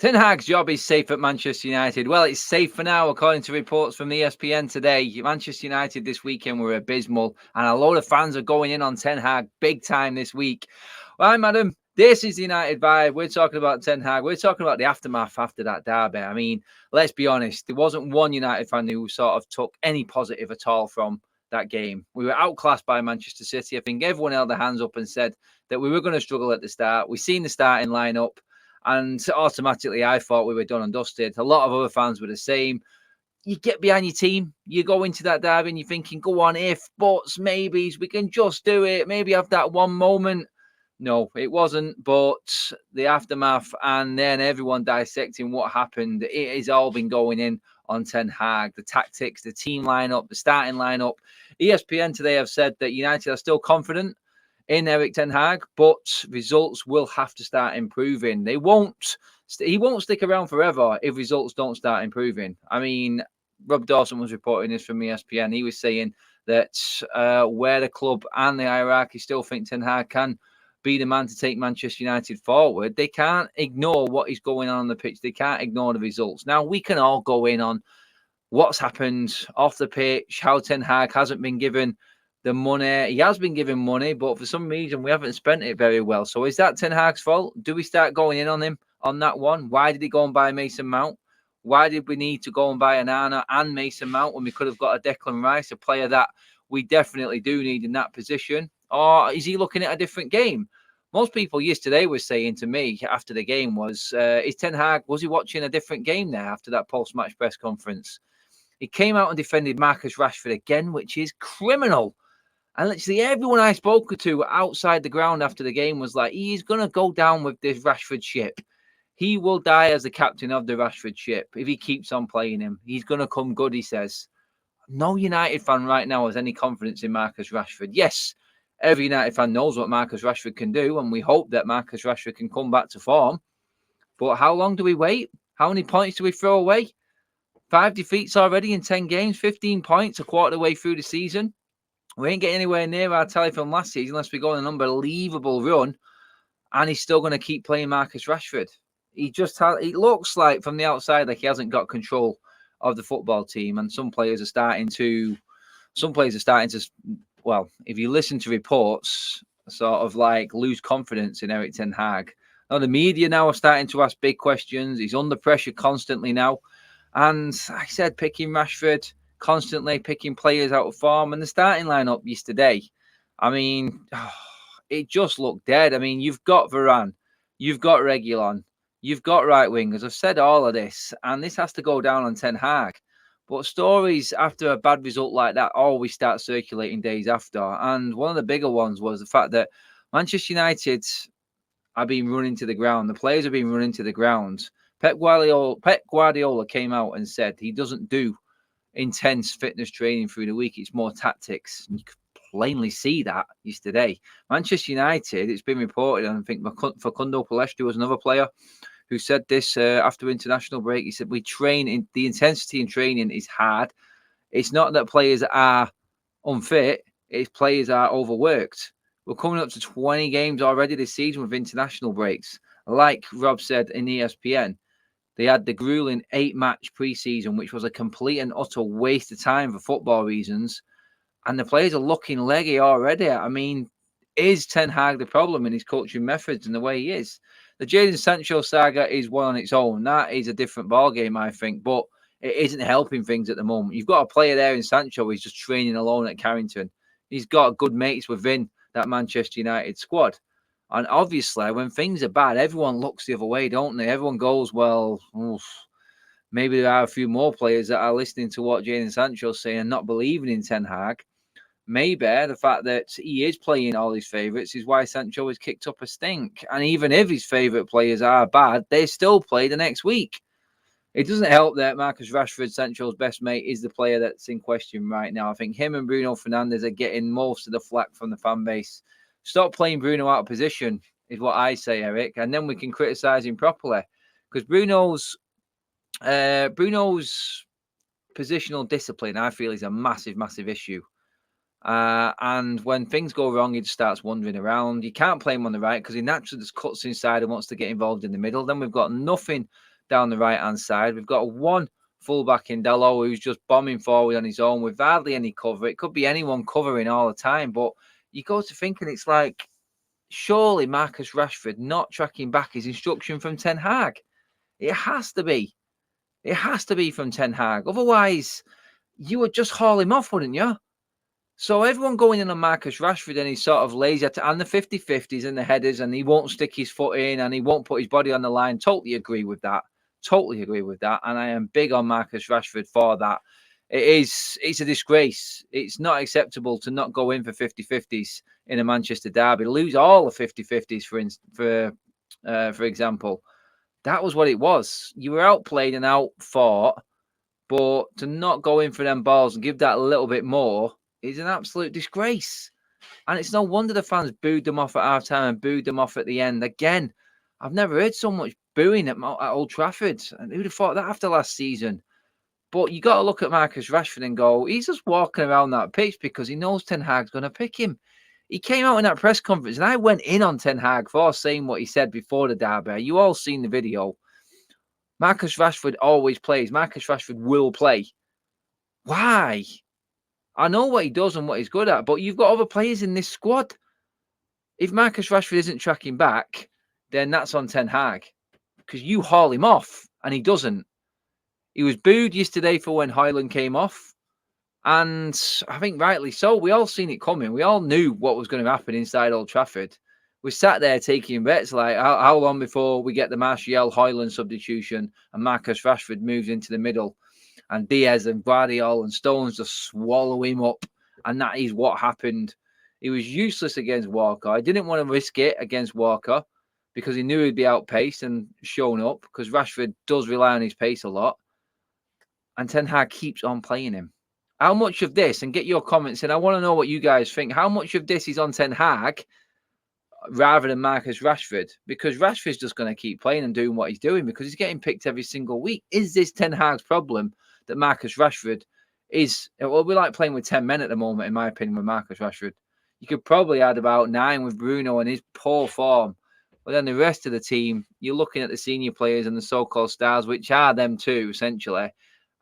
Ten Hag's job is safe at Manchester United. Well, it's safe for now, according to reports from ESPN today. Manchester United this weekend were abysmal, and a load of fans are going in on Ten Hag big time this week. Right, madam, this is the United vibe. We're talking about Ten Hag. We're talking about the aftermath after that derby. I mean, let's be honest. There wasn't one United fan who sort of took any positive at all from that game. We were outclassed by Manchester City. I think everyone held their hands up and said that we were going to struggle at the start. We've seen the starting lineup. And automatically, I thought we were done and dusted. A lot of other fans were the same. You get behind your team. You go into that derby and you're thinking, go on, if, buts, maybes, we can just do it. Maybe have that one moment. No, it wasn't. But the aftermath and then everyone dissecting what happened, it has all been going in on Ten Hag. The tactics, the team lineup, the starting lineup. ESPN today have said that United are still confident in Erik Ten Hag, but results will have to start improving. He won't stick around forever if results don't start improving. I mean, Rob Dawson was reporting this from ESPN. He was saying that where the club and the hierarchy still think Ten Hag can be the man to take Manchester United forward, they can't ignore what is going on the pitch. They can't ignore the results. Now, we can all go in on what's happened off the pitch, how Ten Hag hasn't been given the money. He has been given money, but for some reason we haven't spent it very well. So is that Ten Hag's fault? Do we start going in on him on that one? Why did he go and buy Mason Mount? Why did we need to go and buy Onana and Mason Mount when we could have got a Declan Rice, a player that we definitely do need in that position? Or is he looking at a different game? Most people yesterday were saying to me after the game was, is Ten Hag, was he watching a different game there after that post-match press conference? He came out and defended Marcus Rashford again, which is criminal. And literally everyone I spoke to outside the ground after the game was like, he's going to go down with this Rashford ship. He will die as the captain of the Rashford ship if he keeps on playing him. He's going to come good, he says. No United fan right now has any confidence in Marcus Rashford. Yes, every United fan knows what Marcus Rashford can do, and we hope that Marcus Rashford can come back to form. But how long do we wait? How many points do we throw away? 5 defeats already in 10 games, 15 points a quarter of the way through the season. We ain't getting anywhere near our tally from last season unless we go on an unbelievable run, and he's still going to keep playing Marcus Rashford. He looks like from the outside like he hasn't got control of the football team, and some players are starting to, well, if you listen to reports, sort of like lose confidence in Erik Ten Hag. Now the media now are starting to ask big questions. He's under pressure constantly now, and I said picking Rashford, constantly picking players out of form, and the starting lineup yesterday, I mean, it just looked dead. I mean, you've got Varane, you've got Reguilon, you've got right wingers. I've said all of this, and this has to go down on Ten Hag. But stories after a bad result like that always start circulating days after. And one of the bigger ones was the fact that Manchester United are being run into the ground. The players are being run into the ground. Pep Guardiola came out and said he doesn't do intense fitness training through the week. It's more tactics. You could plainly see that yesterday. Manchester United, it's been reported, and I think Facundo Pellistri was another player who said this after international break. He said, we train in the intensity in training is hard. It's not that players are unfit, it's players are overworked. We're coming up to 20 games already this season with international breaks. Like Rob said in ESPN, they had the grueling 8-match preseason, which was a complete and utter waste of time for football reasons. And the players are looking leggy already. I mean, is Ten Hag the problem in his coaching methods and the way he is? The Jadon Sancho saga is one on its own. That is a different ballgame, I think, but it isn't helping things at the moment. You've got a player there in Sancho who's just training alone at Carrington. He's got good mates within that Manchester United squad. And obviously, when things are bad, everyone looks the other way, don't they? Everyone goes, well, maybe there are a few more players that are listening to what Jadon Sancho's saying and not believing in Ten Hag. Maybe the fact that he is playing all his favourites is why Sancho has kicked up a stink. And even if his favourite players are bad, they still play the next week. It doesn't help that Marcus Rashford, Sancho's best mate, is the player that's in question right now. I think him and Bruno Fernandes are getting most of the flack from the fan base. Stop playing Bruno out of position is what I say, Eric, and then we can criticise him properly. Because Bruno's positional discipline, I feel, is a massive, massive issue. And when things go wrong, he just starts wandering around. You can't play him on the right because he naturally just cuts inside and wants to get involved in the middle. Then we've got nothing down the right-hand side. We've got one fullback in Dalot who's just bombing forward on his own with hardly any cover. It could be anyone covering all the time, but you go to thinking it's like, surely Marcus Rashford not tracking back his instruction from Ten Hag. It has to be. It has to be from Ten Hag. Otherwise, you would just haul him off, wouldn't you? So everyone going in on Marcus Rashford and he's sort of lazy and the 50-50s and the headers and he won't stick his foot in and he won't put his body on the line. Totally agree with that. Totally agree with that. And I am big on Marcus Rashford for that. It's a disgrace. It's not acceptable to not go in for 50-50s in a Manchester derby. Lose all the 50-50s, for example. That was what it was. You were outplayed and outfought, but to not go in for them balls and give that a little bit more is an absolute disgrace. And it's no wonder the fans booed them off at halftime and booed them off at the end. Again, I've never heard so much booing at Old Trafford. And who'd have thought that after last season? But you got to look at Marcus Rashford and go, he's just walking around that pitch because he knows Ten Hag's going to pick him. He came out in that press conference and I went in on Ten Hag for saying what he said before the derby. You all seen the video. Marcus Rashford always plays. Marcus Rashford will play. Why? I know what he does and what he's good at, but you've got other players in this squad. If Marcus Rashford isn't tracking back, then that's on Ten Hag because you haul him off and he doesn't. He was booed yesterday for when Højlund came off, and I think rightly so. We all seen it coming. We all knew what was going to happen inside Old Trafford. We sat there taking bets like how long before we get the Martial Højlund substitution and Marcus Rashford moves into the middle and Diaz and Guardiola and Stones just swallow him up. And that is what happened. He was useless against Walker. I didn't want to risk it against Walker because he knew he'd be outpaced and shown up because Rashford does rely on his pace a lot. And Ten Hag keeps on playing him. How much of this, and get your comments in, I want to know what you guys think. How much of this is on Ten Hag rather than Marcus Rashford? Because Rashford's just going to keep playing and doing what he's doing because he's getting picked every single week. Is this Ten Hag's problem that Marcus Rashford is? Well, we're like playing with 10 men at the moment, in my opinion, with Marcus Rashford. You could probably add about 9 with Bruno and his poor form. But then the rest of the team, you're looking at the senior players and the so-called stars, which are them too, essentially.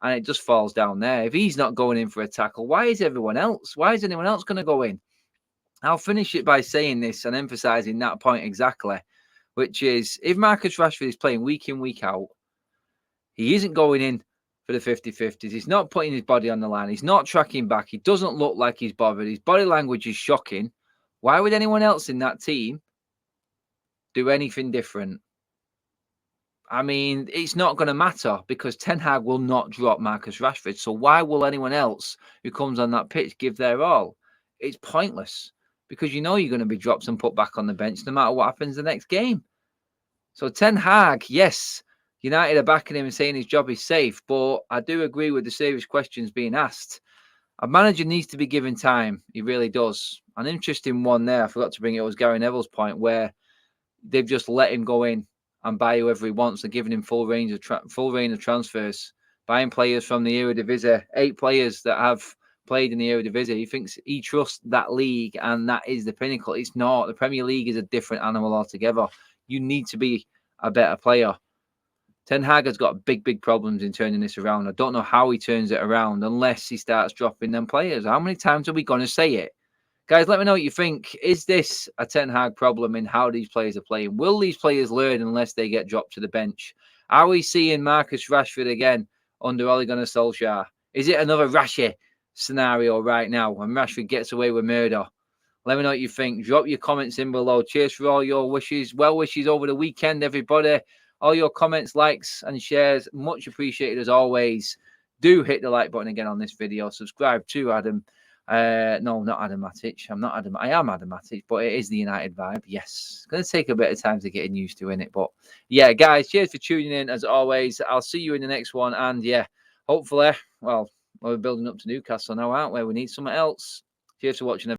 And it just falls down there. If he's not going in for a tackle, why is everyone else? Why is anyone else going to go in? I'll finish it by saying this and emphasising that point exactly, which is if Marcus Rashford is playing week in, week out, he isn't going in for the 50-50s. He's not putting his body on the line. He's not tracking back. He doesn't look like he's bothered. His body language is shocking. Why would anyone else in that team do anything different? I mean, it's not going to matter because Ten Hag will not drop Marcus Rashford. So why will anyone else who comes on that pitch give their all? It's pointless because you know you're going to be dropped and put back on the bench no matter what happens the next game. So Ten Hag, yes, United are backing him and saying his job is safe, but I do agree with the serious questions being asked. A manager needs to be given time. He really does. An interesting one there, I forgot to bring it, was Gary Neville's point where they've just let him go in and buy whoever he wants. They're giving him full reign of transfers, buying players from the Eredivisie, 8 players that have played in the Eredivisie. He thinks he trusts that league and that is the pinnacle. It's not. The Premier League is a different animal altogether. You need to be a better player. Ten Hag has got big, big problems in turning this around. I don't know how he turns it around unless he starts dropping them players. How many times are we going to say it? Guys, let me know what you think. Is this a Ten Hag problem in how these players are playing? Will these players learn unless they get dropped to the bench? Are we seeing Marcus Rashford again under Ole Gunnar Solskjaer? Is it another Rashi scenario right now when Rashford gets away with murder? Let me know what you think. Drop your comments in below. Cheers for all your wishes. Well wishes over the weekend, everybody. All your comments, likes, and shares, much appreciated as always. Do hit the like button again on this video. Subscribe to Adam. No, not Adam Matic. I am Adam Matic, but it is the United vibe. Yes. It's going to take a bit of time to get used to it. But yeah, guys, cheers for tuning in as always. I'll see you in the next one. And yeah, hopefully, well, we're building up to Newcastle now, aren't we? We need something else. Cheers for watching.